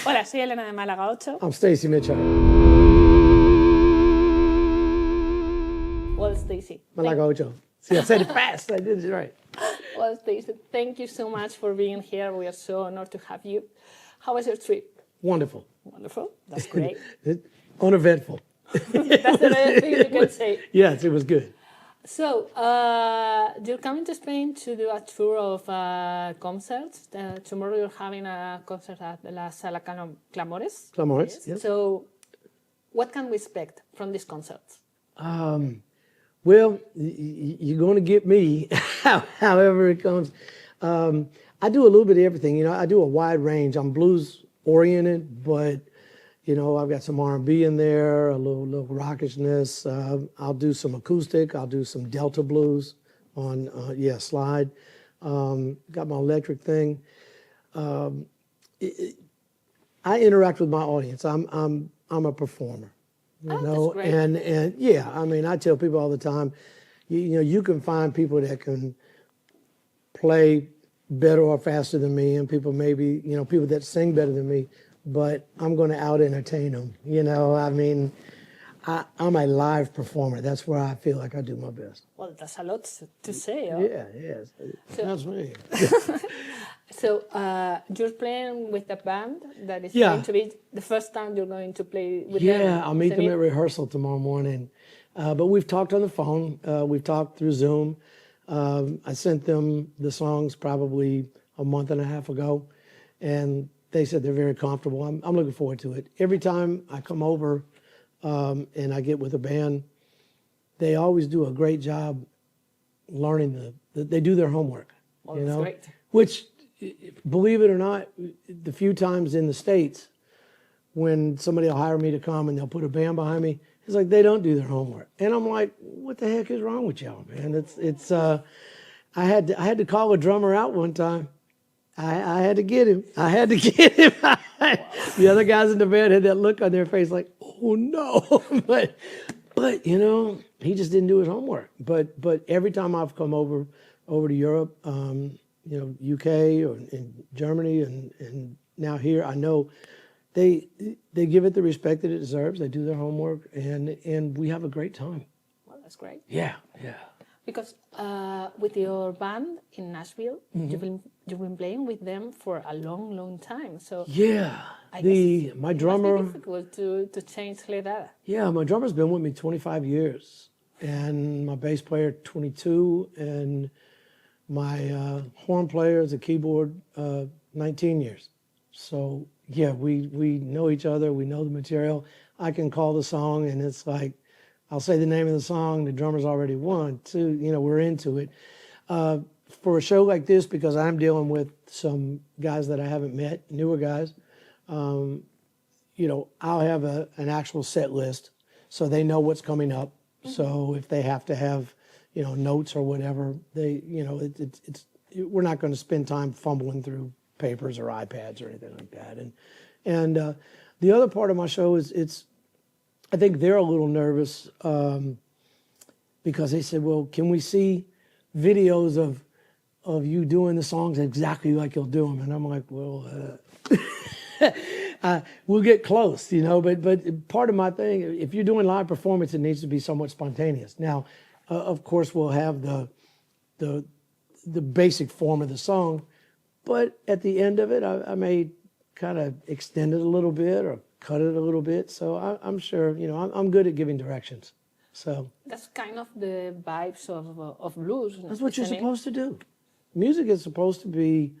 Hola, soy Elena de Málaga 8. I'm Stacy Mitchhart. Well, Stacy. Málaga 8. See, I said it fast. I did it right. Well, Stacy, thank you so much for being here. We are so honored to have you. How was your trip? Wonderful. Wonderful. That's great. Uneventful. That's the best thing you can say. Yes, it was good. So, you're coming to Spain to do a tour of concerts. Tomorrow you're having a concert at La Sala Clamores. Clamores, yes. So, what can we expect from these concerts? Well, you're going to get me, however it comes. I do a little bit of everything. You know, I do a wide range. I'm blues oriented, but you know, I've got some R&B in there, a little rockishness. I'll do some acoustic. I'll do some Delta blues on slide. Got my electric thing. I interact with my audience. I'm a performer. You know, that's great. and yeah, I mean, I tell people all the time, you know, you can find people that can play better or faster than me, and people maybe, you know, people that sing better than me, but I'm going to out entertain them. You know, I mean, I'm a live performer. That's where I feel like I do my best. Well, that's a lot to say. Huh? Yeah, yes, that's me. So you're playing with a band that is Yeah. going to be the first time you're going to play with them. Yeah, I'll meet them at rehearsal tomorrow morning. But we've talked on the phone. We've talked through Zoom. I sent them the songs probably a month and a half ago, and they said they're very comfortable. I'm looking forward to it. Every time I come over and I get with a band, they always do a great job learning they do their homework. Well, you that's know, great. which, believe it or not, the few times in the States when somebody will hire me to come and they'll put a band behind me, it's like they don't do their homework. And I'm like, what the heck is wrong with y'all, man? I had to call a drummer out one time. I had to get him. The other guys in the band had that look on their face like, oh no. but you know, he just didn't do his homework. But every time I've come over to Europe, you know, UK or in Germany and now here, I know they give it the respect that it deserves. They do their homework and we have a great time. Well, that's great. Yeah. Because with your band in Nashville, Mm-hmm. you've been playing with them for a long time. So Yeah. I guess My it drummer. must be difficult to change like that. Yeah, my drummer's been with me 25 years, and my bass player 22, and my horn player is a keyboard 19 years. So yeah, we know each other. We know the material. I can call the song, and it's like I'll say the name of the song. The drummer's already won. Two, you know, we're into it. For a show like this, because I'm dealing with some guys that I haven't met, newer guys. You know, I'll have an actual set list so they know what's coming up. Mm-hmm. So if they have to have, you know, notes or whatever, they, you know, we're not going to spend time fumbling through papers or iPads or anything like that. And the other part of my show is I think they're a little nervous because they said, well, can we see videos of you doing the songs exactly like you'll do them? And I'm like, well, we'll get close, you know, but part of my thing, if you're doing live performance, it needs to be somewhat spontaneous. Now, of course, we'll have the basic form of the song, but at the end of it, I may kind of extend it a little bit or cut it a little bit. So I'm sure, you know, I'm good at giving directions. So that's kind of the vibes of blues. That's what you're supposed to do. Music is supposed to be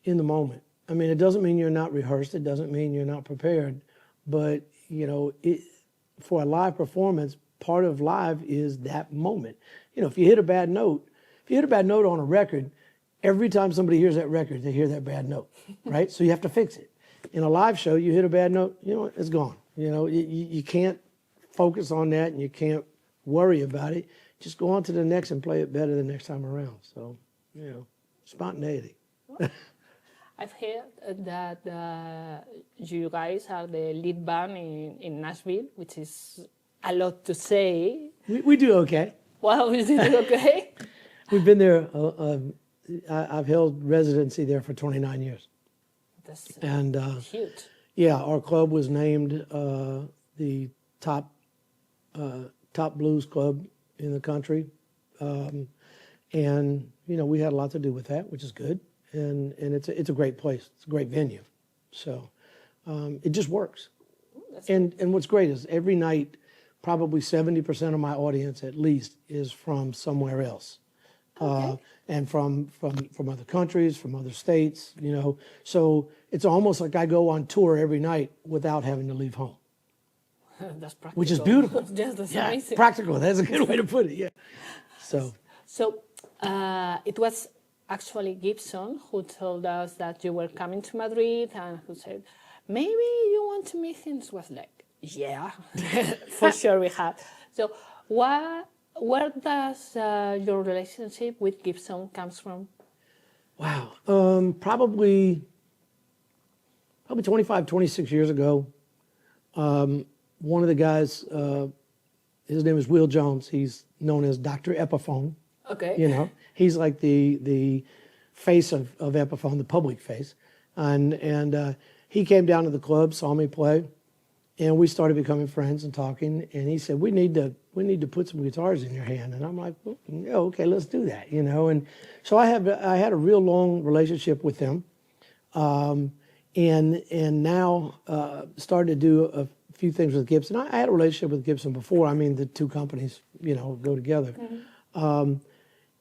in the moment. I mean, it doesn't mean you're not rehearsed. It doesn't mean you're not prepared. But, you know, for a live performance, part of live is that moment. You know, if you hit a bad note on a record, every time somebody hears that record, they hear that bad note, right? So you have to fix it. In a live show, you hit a bad note, you know what, it's gone. You know, you can't focus on that and you can't worry about it. Just go on to the next and play it better the next time around. So, you know, spontaneity. I've heard that you guys are the lead band in Nashville, which is a lot to say. We do okay. Well, we do okay. We've been there, I've held residency there for 29 years. That's And huge. Yeah, our club was named the top blues club in the country, and we had a lot to do with that, which is good. And it's a great place. It's a great venue, so it just works. And what's great is every night, probably 70% of my audience at least is from somewhere else. Okay. And from other countries, from other states, So it's almost like I go on tour every night without having to leave home. That's practical. Which is beautiful. Yes, that's Yeah, amazing. practical. That's a good way to put it, yeah. So it was actually Gibson who told us that you were coming to Madrid and who said, maybe you want to meet him. It was like, yeah, for sure we have. So where does your relationship with Gibson comes from? wow, probably 25, 26 years ago, one of the guys, his name is Will Jones. He's known as Dr. Epiphone. Okay. He's like the face of Epiphone, the public face. And he came down to the club, saw me play, and we started becoming friends and talking. And he said, we need to put some guitars in your hand. And I'm like, well, yeah, okay, let's do that, And so I had a real long relationship with him. And now started to do a few things with Gibson. I had a relationship with Gibson before. I mean, the two companies, go together. Mm-hmm.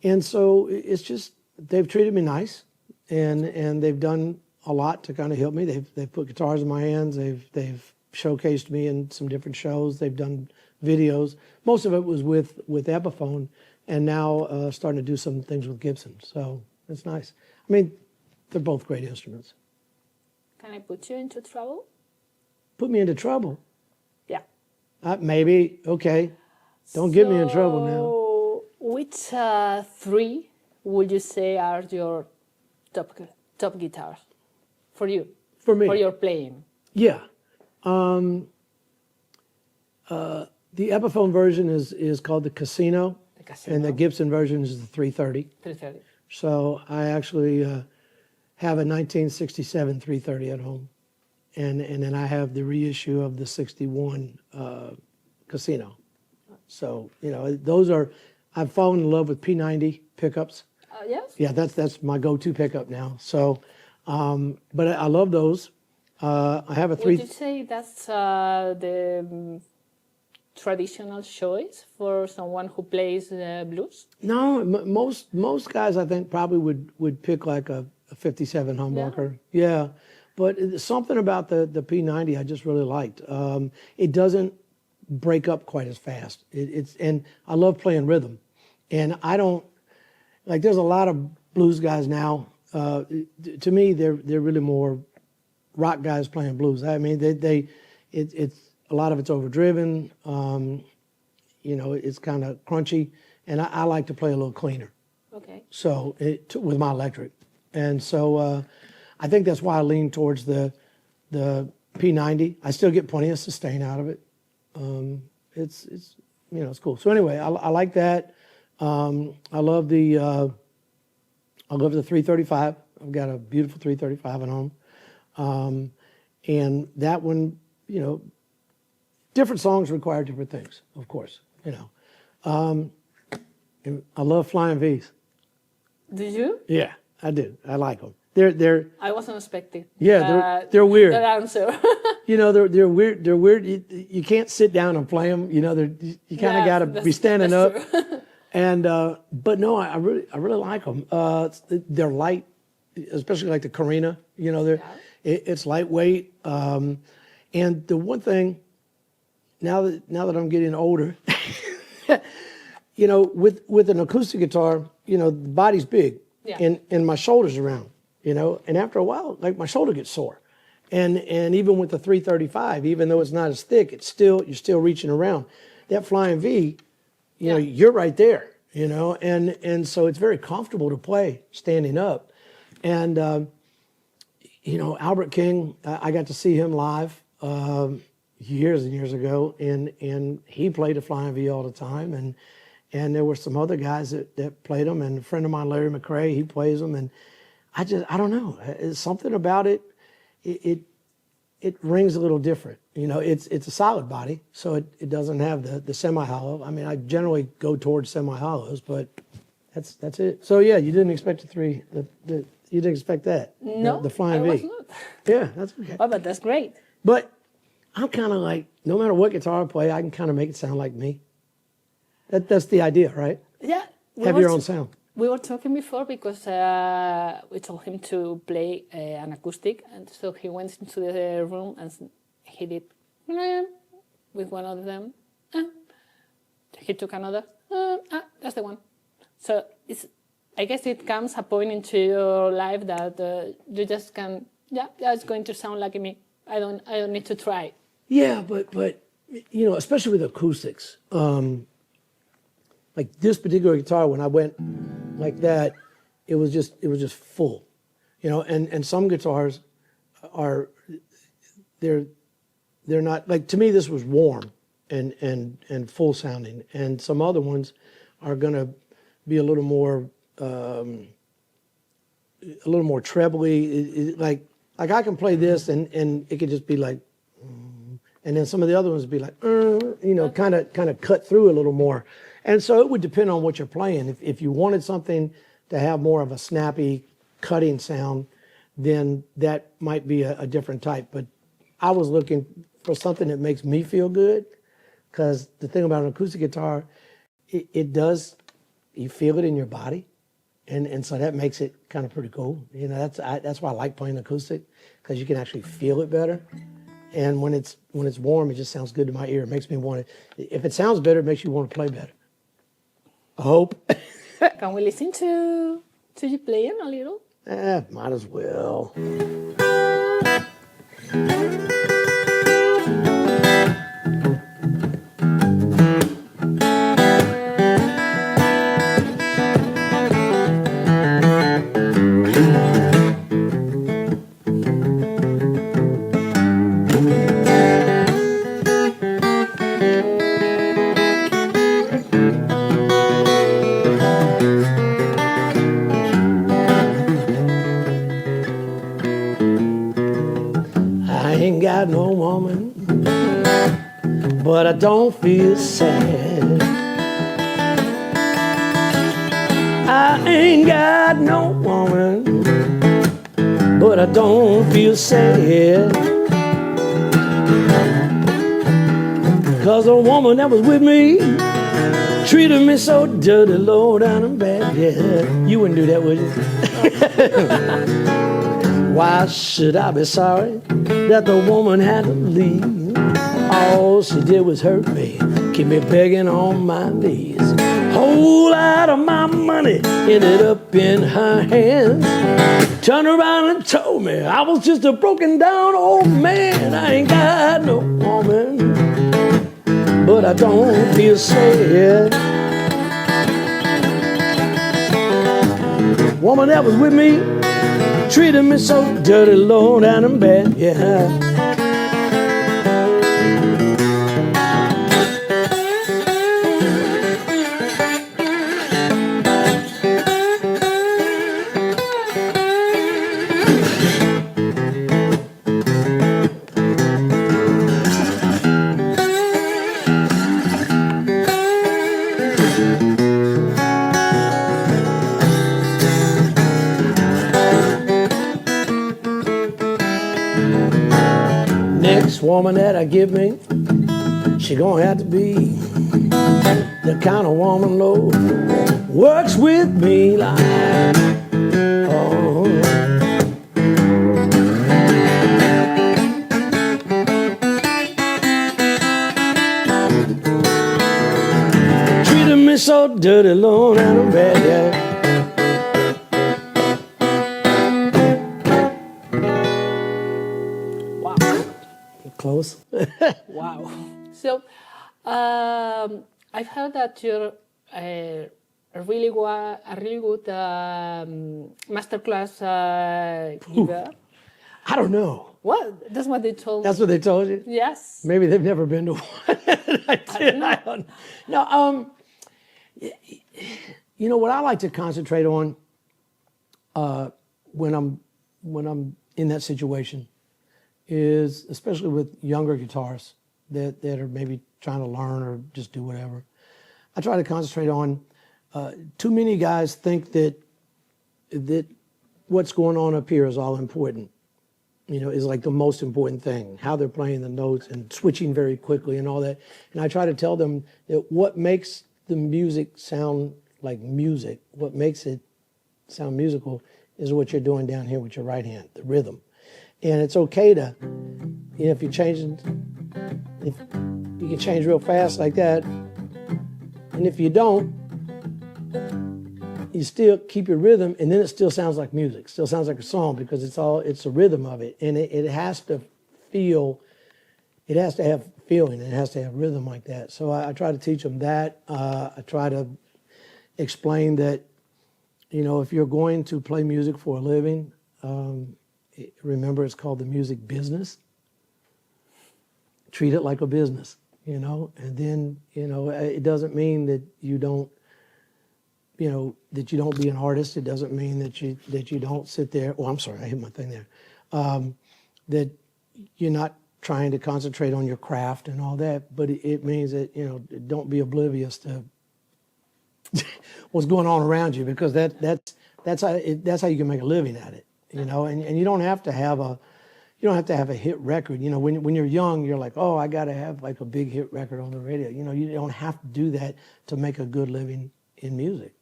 And so it's just, they've treated me nice, and they've done a lot to kind of help me. They've put guitars in my hands. They've showcased me in some different shows. They've done videos. Most of it was with Epiphone, and now starting to do some things with Gibson. So it's nice. I mean, they're both great instruments. Can I put you into trouble? Put me into trouble? Yeah. Maybe. Okay. Don't get me in trouble now. Which three would you say are your top guitars for you? For me? For your playing? Yeah. The Epiphone version is called the Casino. The Casino. And the Gibson version is the 330. 330. So I actually have a 1967 330 at home. And then I have the reissue of the 61 Casino. So, those are, I've fallen in love with P90 pickups. Yes? Yeah, that's my go-to pickup now. So, but I love those. I have a Would you say that's the traditional choice for someone who plays blues? No, most guys I think probably would pick like a 57 humbucker. Yeah, but something about the P90 I just really liked. It doesn't break up quite as fast. And I love playing rhythm, and I don't like. There's a lot of blues guys now. To me, they're really more rock guys playing blues. I mean, it's a lot of it's overdriven. It's kind of crunchy, and I like to play a little cleaner. Okay. So with my electric, and so I think that's why I lean towards the P90. I still get plenty of sustain out of it. It's cool. So anyway, I like that. I love the 335. I've got a beautiful 335 at home. And that one, different songs require different things, of course, And I love Flying V's. Did you? Yeah, I do. I like them. They're. I wasn't expecting. Yeah, they're weird. That answer. They're weird. They're weird. You can't sit down and play them. You kind of got to be standing up. And but no, I really like them. They're light, especially like the Carina. It's lightweight. And the one thing, now that I'm getting older, with an acoustic guitar, the body's big, and my shoulders are round, and after a while, like my shoulder gets sore. And even with the 335, even though it's not as thick, you're still reaching around. That Flying V, you're right there, and so it's very comfortable to play standing up. And Albert King, I got to see him live years and years ago, and he played a Flying V all the time, and there were some other guys that played them, and a friend of mine, Larry McRae, he plays them, and I don't know, it's something about it. it rings a little different. You know, it's a solid body, so it doesn't have the semi-hollow. I mean, I generally go towards semi-hollows, but that's it. So yeah, you didn't expect you didn't expect that. No, the flying I V. was not. Yeah, that's okay. Oh, but that's great. But I'm kind of like, no matter what guitar I play, I can kind of make it sound like me. That's the idea, right? Yeah. Have your own sound. We were talking before because we told him to play an acoustic, and so he went into the room and he did with one of them. He took another. That's the one. So I guess it comes a point into your life that you just can. Yeah, it's going to sound like me. I don't need to try. Yeah, but you know, especially with acoustics, like this particular guitar, when I went like that, it was just full, you know. And some guitars they're not, like, to me this was warm and full sounding, and some other ones are gonna be a little more trebly, like I can play this and it could just be like, and then some of the other ones would be like, you know, kind of cut through a little more. And so it would depend on what you're playing. If you wanted something to have more of a snappy, cutting sound, then that might be a different type. But I was looking for something that makes me feel good, because the thing about an acoustic guitar, it does, you feel it in your body. And so that makes it kind of pretty cool. You know, that's why I like playing acoustic, because you can actually feel it better. And when it's warm, it just sounds good to my ear. It makes me want to, if it sounds better, it makes you want to play better. I hope. Can we listen to you playing a little? Might as well. Got no woman, but I don't feel sad. I ain't got no woman, but I don't feel sad. 'Cause the woman that was with me treated me so dirty, low down and bad. Yeah, you wouldn't do that, would you? Why should I be sorry that the woman had to leave? All she did was hurt me, keep me begging on my knees. Whole lot of my money ended up in her hands. Turned around and told me I was just a broken down old man. I ain't got no woman, but I don't feel sad. Woman that was with me treated me so dirty, low down and bad, yeah. Next woman that I give me, she gonna have to be the kind of woman, Lord, works with me like, oh. Treated me so dirty, low and bad, yeah. Close. Wow. So, I've heard that you're a really good masterclass giver. I don't know. Well, that's what they told me. That's what they told you? Yes. Maybe they've never been to one. I don't know. No, you know what I like to concentrate on when I'm in that situation is, especially with younger guitarists that are maybe trying to learn or just do whatever, I try to concentrate on, too many guys think that what's going on up here is all important, is like the most important thing, how they're playing the notes and switching very quickly and all that. And I try to tell them that what makes the music sound like music, what makes it sound musical is what you're doing down here with your right hand, the rhythm. And it's okay to, if you're changing, if you can change real fast like that, and if you don't, you still keep your rhythm, and then it still sounds like music, still sounds like a song, because it's the rhythm of it, and it has to feel, it has to have feeling, it has to have rhythm like that. So I try to teach them that. I try to explain that, if you're going to play music for a living, remember it's called the music business. Treat it like a business, and then, it doesn't mean that you don't, that you don't be an artist. It doesn't mean that you don't sit there. Oh, I'm sorry, I hit my thing there. That you're not trying to concentrate on your craft and all that, but it means that, don't be oblivious to what's going on around you, because that's how you can make a living at it, and you don't have to have a hit record. When you're young, you're like, oh, I got to have like a big hit record on the radio. You don't have to do that to make a good living in music,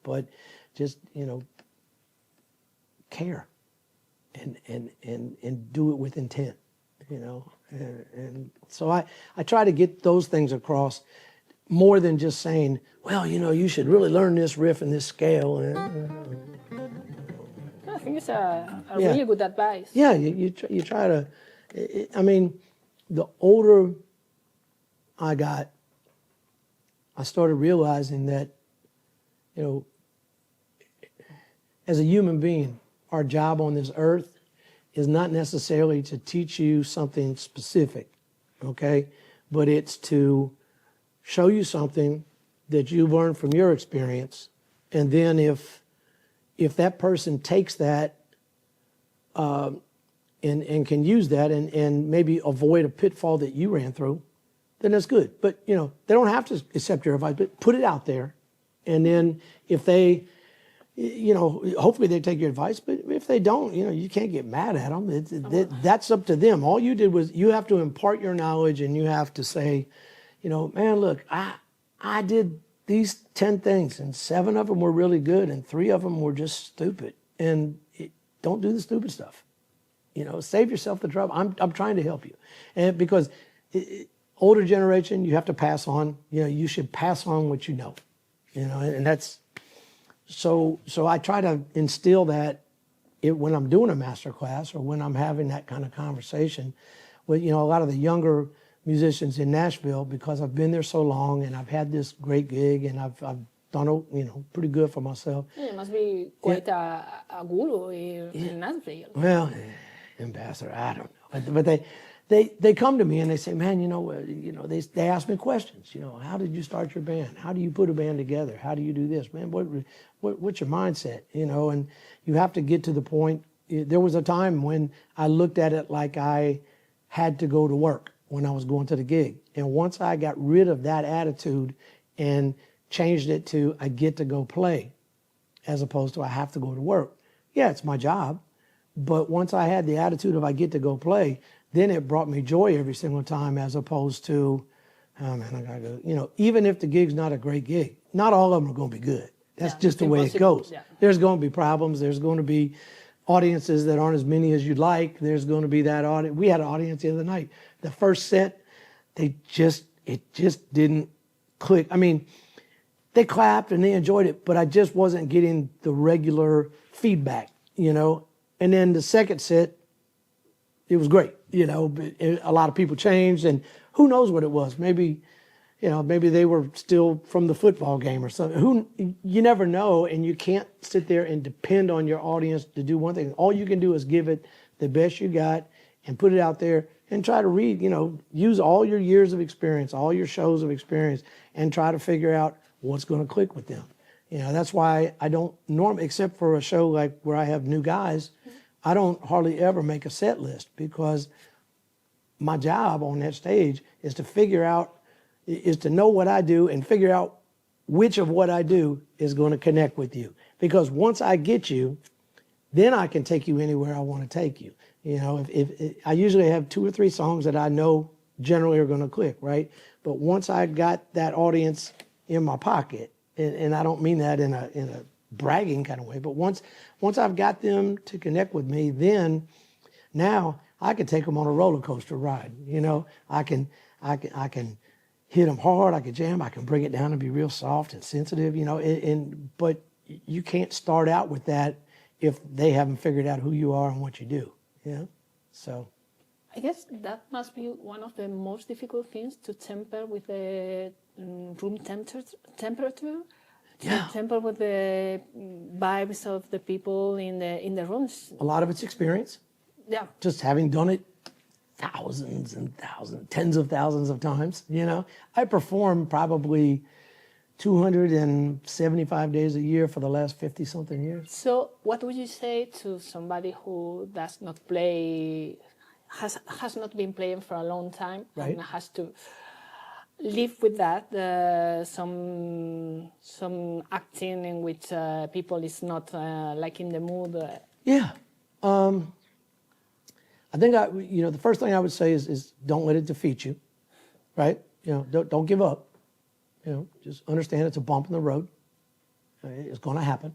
but just, care and do it with intent, and so I try to get those things across more than just saying, well, you should really learn this riff and this scale. I think it's a really good advice. Yeah, you try to, the older I got, I started realizing that, as a human being, our job on this earth is not necessarily to teach you something specific, okay? But it's to show you something that you learned from your experience, and then if that person takes that and can use that and maybe avoid a pitfall that you ran through, then that's good. But, they don't have to accept your advice, but put it out there. And then if they, hopefully they take your advice, but if they don't, you can't get mad at them. That's up to them. All you did was, you have to impart your knowledge, and you have to say, man, look, I did these 10 things, and 7 of them were really good, and 3 of them were just stupid. And don't do the stupid stuff. Save yourself the trouble. I'm trying to help you. And because older generation, you have to pass on, you should pass on what you know, and that's, so I try to instill that when I'm doing a master class or when I'm having that kind of conversation with, a lot of the younger musicians in Nashville, because I've been there so long and I've had this great gig and I've done, pretty good for myself. Yeah, you must be quite a guru in Nashville. Well, ambassador, I don't know, but they come to me and they say, man, they ask me questions. How did you start your band? How do you put a band together? How do you do this, man? What's your mindset? And you have to get to the point. There was a time when I looked at it like I had to go to work when I was going to the gig. And once I got rid of that attitude and changed it to I get to go play as opposed to I have to go to work. Yeah, it's my job. But once I had the attitude of I get to go play, then it brought me joy every single time, as opposed to, oh man, I gotta go. Even if the gig's not a great gig, not all of them are going to be good. That's just the way it goes. Yeah. There's going to be problems. There's going to be audiences that aren't as many as you'd like. There's going to be that audience. We had an audience the other night. The first set, it just didn't click. They clapped and they enjoyed it, but I just wasn't getting the regular feedback, And then the second set, it was great, but a lot of people changed, and who knows what it was. Maybe they were still from the football game or something. You never know, and you can't sit there and depend on your audience to do one thing. All you can do is give it the best you got and put it out there and try to read, use all your years of experience, all your shows of experience, and try to figure out what's going to click with them. That's why I don't normally, except for a show like where I have new guys, I don't hardly ever make a set list because my job on that stage is to know what I do and figure out which of what I do is going to connect with you. Because once I get you, then I can take you anywhere I want to take you. You know, if I usually have 2 or 3 songs that I know generally are going to click, right? But once I got that audience in my pocket, and I don't mean that in a bragging kind of way, but once I've got them to connect with me, then now I can take them on a roller coaster ride. You know, I can hit them hard, I can jam, I can bring it down and be real soft and sensitive. You know, but you can't start out with that if they haven't figured out who you are and what you do. Yeah, so. I guess that must be one of the most difficult things to temper with the room temperature. Yeah. To temper with the vibes of the people in the rooms. A lot of it's experience. Yeah. Just having done it thousands and thousands, tens of thousands of times, you know. I perform probably 275 days a year for the last 50-something years. So what would you say to somebody who does not play, has not been playing for a long time, right, and has to live with that, some acting in which people is not like in the mood? Yeah. I think the first thing I would say is don't let it defeat you, right? You know, don't give up. You know, just understand it's a bump in the road. It's going to happen,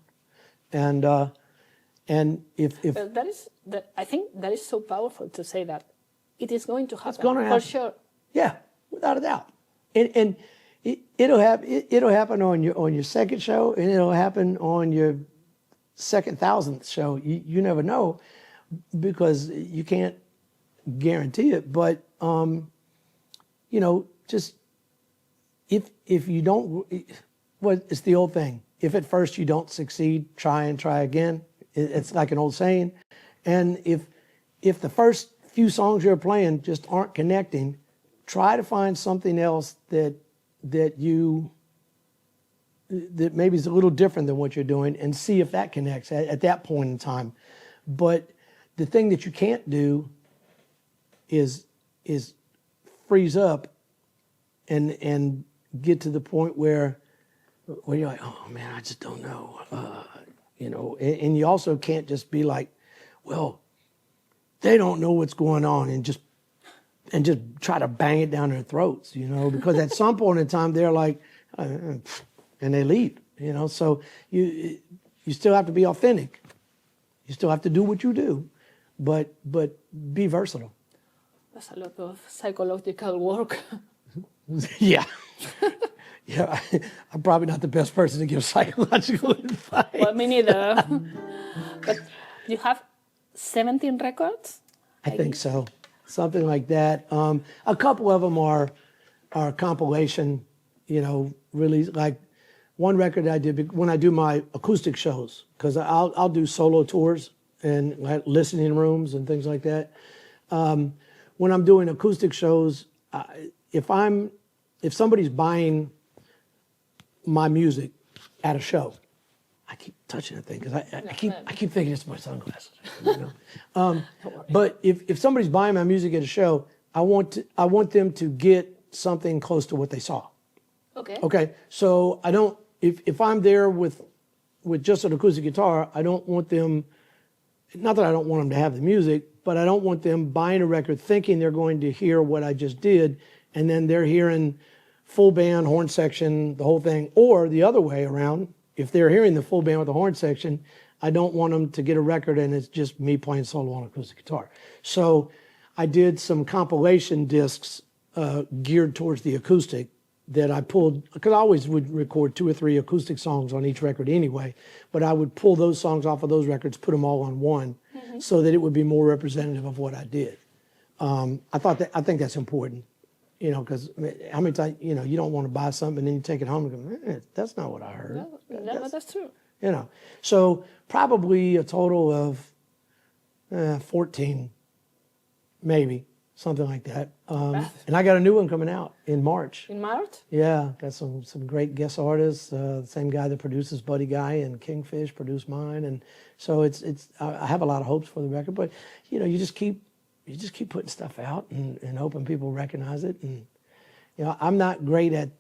and if I think that is so powerful to say that it is going to happen. It's going to happen for sure. Yeah, without a doubt. And it'll happen on your second show, and it'll happen on your 2,000th show. You never know, because you can't guarantee it. But you know, just if you don't, well, it's the old thing. If at first you don't succeed, try and try again. It's like an old saying. And if the first few songs you're playing just aren't connecting, try to find something else that maybe is a little different than what you're doing, and see if that connects at that point in time. But the thing that you can't do is freeze up and get to the point where you're like, oh man, I just don't know, you know. And you also can't just be like, well, they don't know what's going on, and just try to bang it down their throats, you know, because at some point in time they're like, and they leave, you know. So you still have to be authentic. You still have to do what you do, but be versatile. That's a lot of psychological work. Yeah. Yeah, I'm probably not the best person to give psychological advice. Well, me neither. But you have 17 records? I think so. Something like that. A couple of them are compilation, you know, really. Like one record I did when I do my acoustic shows, because I'll do solo tours and like listening rooms and things like that. When I'm doing acoustic shows, if somebody's buying my music at a show, I keep touching that thing because I keep thinking it's my sunglasses. You know? But if somebody's buying my music at a show, I want them to get something close to what they saw. Okay. Okay. So I don't, if I'm there with just an acoustic guitar, I don't want them, not that I don't want them to have the music, but I don't want them buying a record thinking they're going to hear what I just did, and then they're hearing full band, horn section, the whole thing. Or the other way around, if they're hearing the full band with the horn section, I don't want them to get a record and it's just me playing solo on acoustic guitar. So I did some compilation discs geared towards the acoustic that I pulled, because I always would record 2 or 3 acoustic songs on each record anyway, but I would pull those songs off of those records, put them all on one, so that it would be more representative of what I did. I think that's important. You know, because how many times, you know, you don't want to buy something and then you take it home and go, that's not what I heard. No, that's true. You know, so probably a total of 14, maybe, something like that. And I got a new one coming out in March. In March? Yeah, got some great guest artists. The same guy that produces Buddy Guy and Kingfish produced mine, and so I have a lot of hopes for the record. But you know, you just keep putting stuff out and hoping people recognize it. And you know, I'm not great at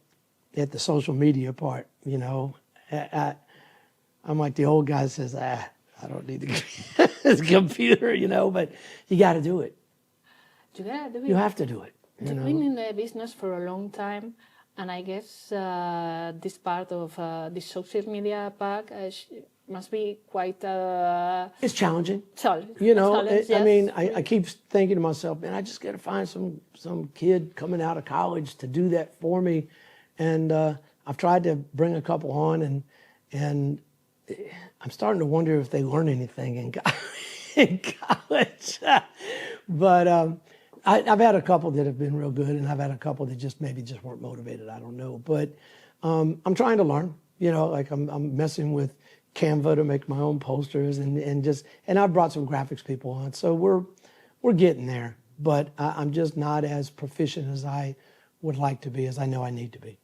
the social media part. You know, I'm like the old guy that says, I don't need the computer. You know, but you got to do it. You gotta do it. You have to do it. You've been in the business for a long time, and I guess this part of the social media part must be quite it's challenging. challenge. You know, challenge, I yes. mean, I keep thinking to myself, man, I just got to find some kid coming out of college to do that for me, and I've tried to bring a couple on, and I'm starting to wonder if they learn anything in college, but. I've had a couple that have been real good, and I've had a couple that maybe just weren't motivated. I don't know, but I'm trying to learn. You know, like I'm messing with Canva to make my own posters, and I've brought some graphics people on, so we're getting there. But I'm just not as proficient as I would like to be, as I know I need to be.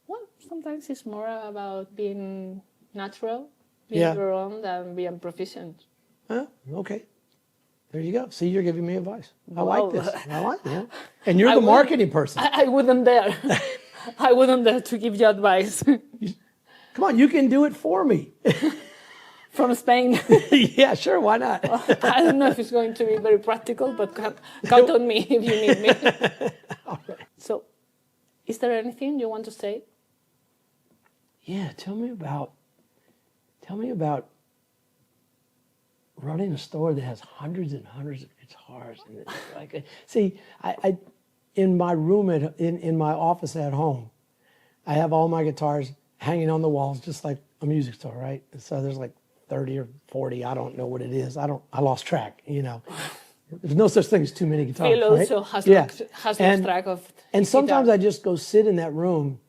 Well, sometimes it's more about being natural, being your own, than being proficient. Okay. There you go. See, you're giving me advice. I Wow. like this. I like it. And you're the marketing person. I wouldn't dare. I wouldn't dare to give you advice. Come on, you can do it for me. From Spain. Yeah, sure. Why not? I don't know if it's going to be very practical, but count on me if you need me. All right. So, is there anything you want to say? Yeah, tell me about running a store that has hundreds and hundreds of guitars. And it's like, see, I in my room in my office at home, I have all my guitars hanging on the walls, just like a music store, right? So there's like 30 or 40. I don't know what it is. I lost track. You know, there's no such thing as too many guitars. Phil right? also has lost track of. And sometimes guitar. I just go sit in that room.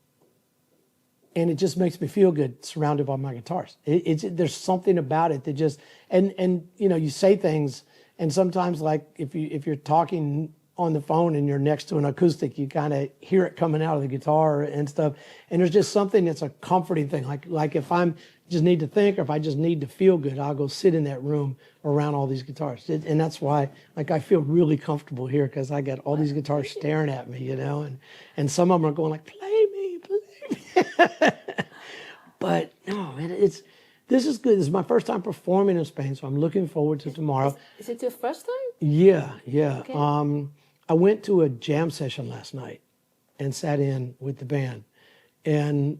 And it just makes me feel good surrounded by my guitars. There's something about it that just, and you know, you say things, and sometimes like if you're talking on the phone and you're next to an acoustic, you kind of hear it coming out of the guitar and stuff. And there's just something that's a comforting thing. Like if I'm just need to think, or if I just need to feel good, I'll go sit in that room around all these guitars. And that's why, like, I feel really comfortable here because I got all these guitars staring at me, you know, and some of them are going like, play me. But no, man, this is good. This is my first time performing in Spain, so I'm looking forward to tomorrow. Is it your first time? Yeah. Okay. I went to a jam session last night and sat in with the band, and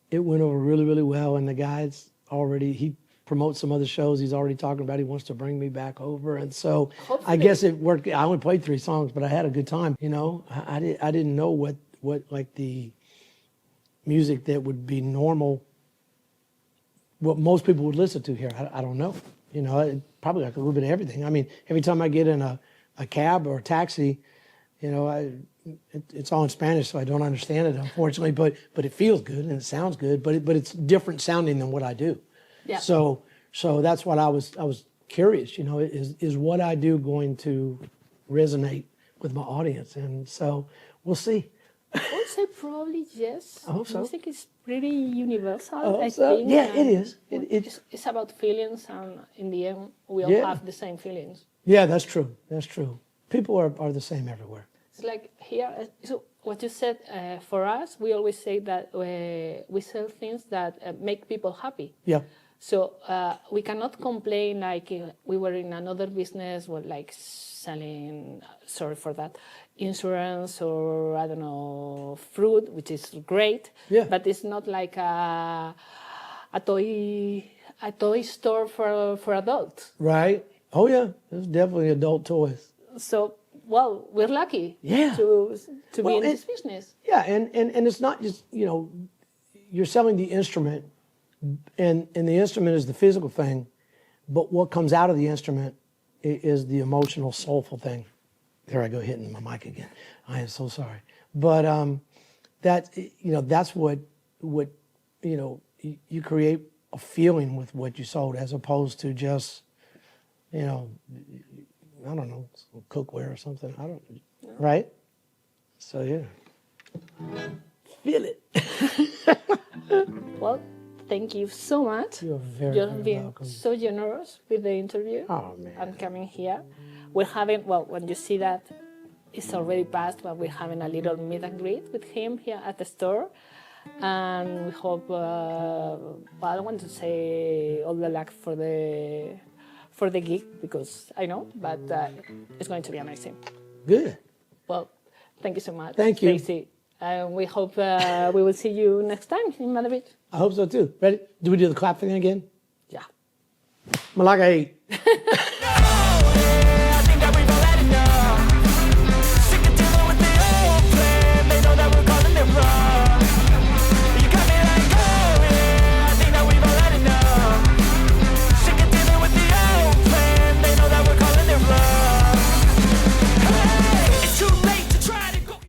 it went over really, really well. And the guy's he promotes some other shows. He's already talking about he wants to bring me back over, and so Hopefully. I guess it worked. I only played 3 songs, but I had a good time. You know, I didn't know what like the music that would be normal, what most people would listen to here. I don't know. You know, probably like a little bit of everything. I mean, every time I get in a cab or a taxi, you know, it's all in Spanish, so I don't understand it, unfortunately. But it feels good and it sounds good. But it's different sounding than what I do. Yeah. So that's what I was curious. You know, is what I do going to resonate with my audience? And so we'll see. I would say probably yes. I hope so. Music is pretty universal. I hope I so. think. Yeah, it and is. It's about feelings, and in the end, we all Yeah. have the same feelings. Yeah, that's true. That's true. People are the same everywhere. It's like here. So what you said, for us, we always say that we sell things that make people happy. Yeah. So we cannot complain like we were in another business, or like selling, sorry for that, insurance or I don't know, fruit, which is great. Yeah. But it's not like a toy store for adults. Right. Oh yeah, there's definitely adult toys. So well, we're lucky. Yeah. To be Well, in this business. Yeah, and it's not just, you know, you're selling the instrument, and the instrument is the physical thing, but what comes out of the instrument is the emotional, soulful thing. There I go hitting my mic again. I am so sorry. But that, you know, that's what you know, you create a feeling with what you sold, as opposed to just, you know, I don't know, some cookware or something. I don't, right? So yeah, feel it. Well, thank you so much. You're very, You've very been welcome. so generous with the interview. Oh man. And coming here. We're having, well, when you see that, it's already passed, but we're having a little meet and greet with him here at the store. And we hope, well, I want to say all the luck for the gig, because I know, but it's going to be amazing. Good. Well, thank you so much. Thank you. Stacy. And we hope we will see you next time in Madrid. I hope so too. Ready? Do we do the clap thing again? Yeah. Malaga 8.